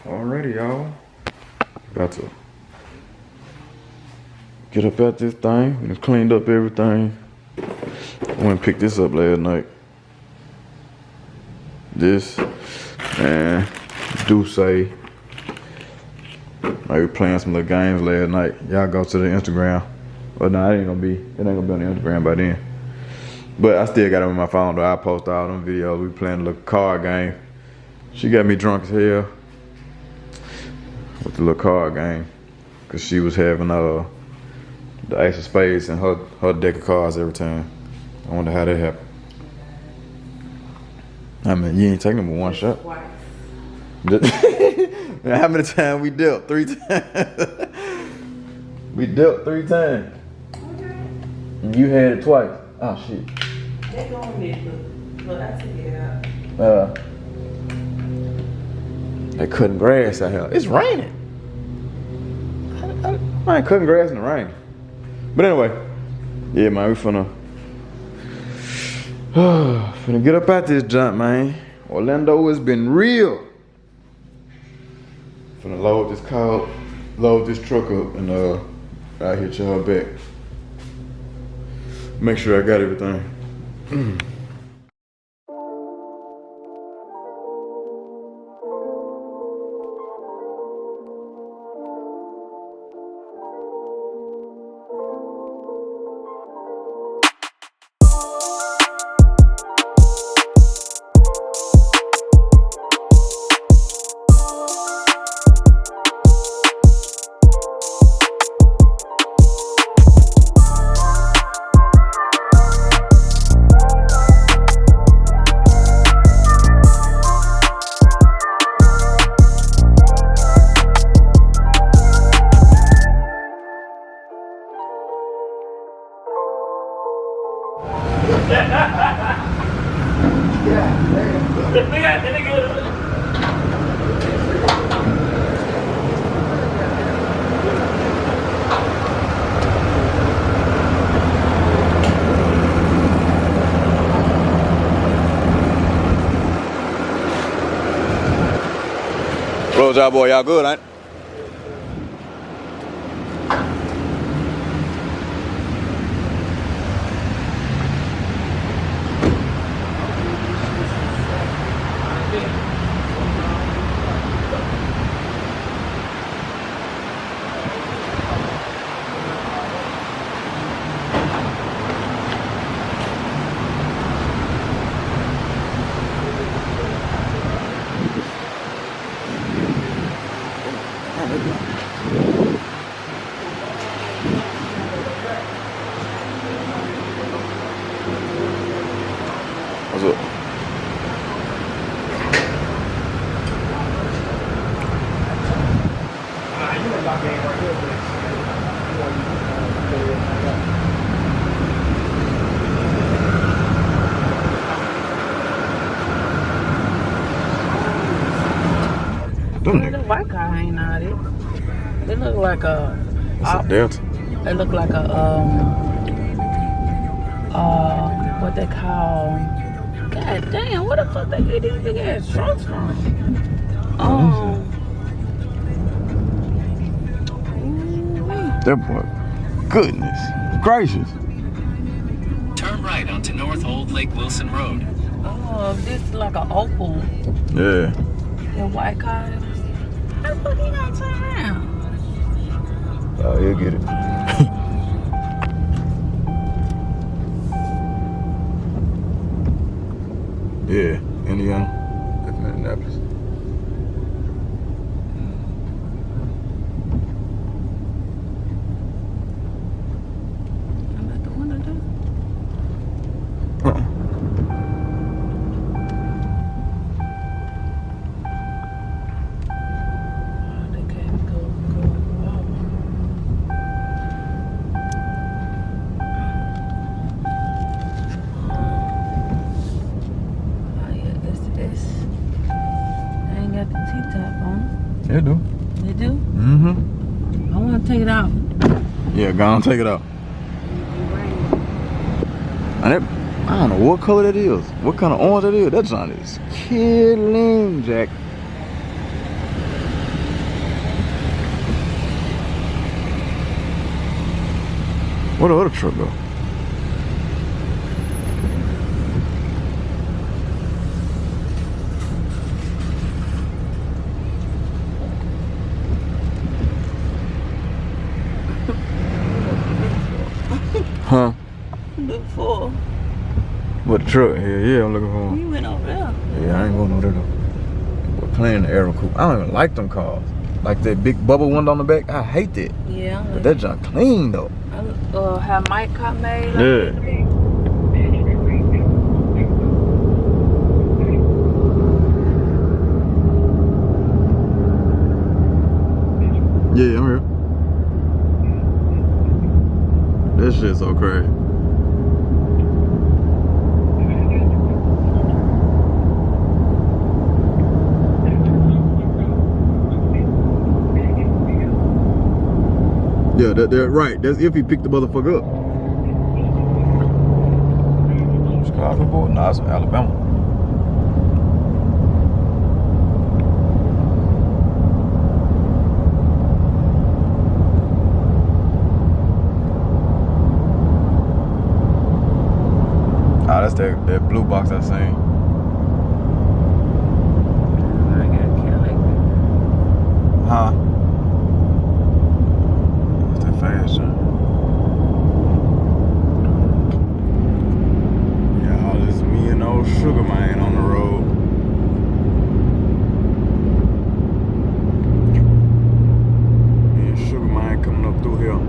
Alrighty, y'all. About to get up at this thing. We just cleaned up everything. I went and picked this up last night. This, and do say, I was playing some little games last night. Y'all go to the Instagram. Well, no, it ain't gonna be on the Instagram by then. But I still got it on my phone though. I post all them videos. We playing a little card game. She got me drunk as hell with the little card game. Cause she was having the ace of spades and her deck of cards every time. I wonder how that happened. I mean, you ain't taking them with one shot. Twice. How many times we dealt? 3 times. We dealt 3 times. Okay. You had it twice. Oh shit. That going me, look, I took it out. They cutting grass out here. It's raining. I ain't cutting grass in the rain. But anyway, yeah, man, we finna get up out this jump, man. Orlando has been real. Finna load this truck up and I'll hit y'all back. Make sure I got everything. What's up, boy? Y'all good, ain't it? What's up? The white car ain't out it. They look like a. It's a Delta. They look like a what they call. God damn, what the fuck they get these big ass trucks from? That boy, goodness gracious. Turn right onto North Old Lake Wilson Road. Oh, this is like an Opal. Yeah. The white car. How the fuck he gonna turn around? Oh, he'll get it. Yeah, Indiana. That's Indianapolis. I'm at the window there. Oh, they can't go out. Oh yeah, it's. They ain't got the T-top on. They do. They do? Mm-hmm. I want to take it out. Yeah, go on, take it out. And that, I don't know what color that is. What kind of orange that is. That joint is killing, Jack. Where the other truck go? Huh? Look for. What the truck? Yeah, I'm looking for him. You went over there. Yeah, I ain't going over there though. We're playing the Aero Coupe. I don't even like them cars. Like that big bubble one on the back. I hate that. Yeah. But that junk clean though. Have Mike car made? Yeah. Yeah, I'm here. That shit's so crazy. Yeah, they're right. That's if he picked the motherfucker up. Chicago boy, nah, it's from Alabama. Ah, that's that blue box I seen. I got Kelly. Huh? That's that fast jump. Y'all, it's me and old Sugar Man on the road. Me and Sugar Man coming up through here.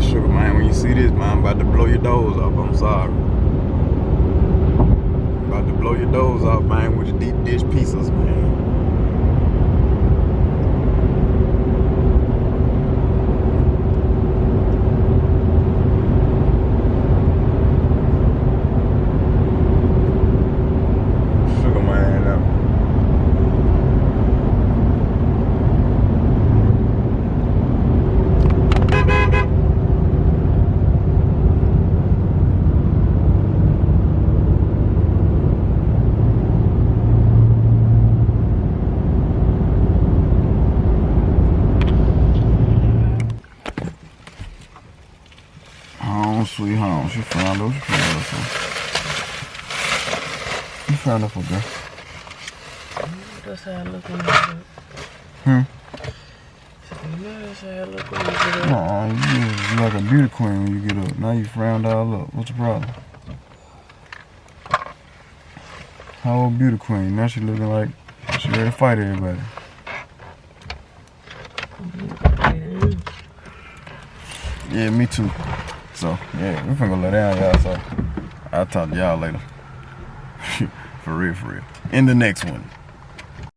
Sugar Man, when you see this, man, I'm about to blow your doors off. I'm sorry. I'm about to blow your doors off, man, with the deep dish pizzas, man. Sugar Man, home sweet home. She found us. You found us, girl. That's how I look when you That's how I look when you get up. You like a beauty queen when you get up. Now you frowned all up. What's the problem? How old beauty queen? Now she looking like she ready to fight everybody. Yeah, me too. So, yeah, we finna go lay down, y'all. So, I'll talk to y'all later. For real, for real. In the next one.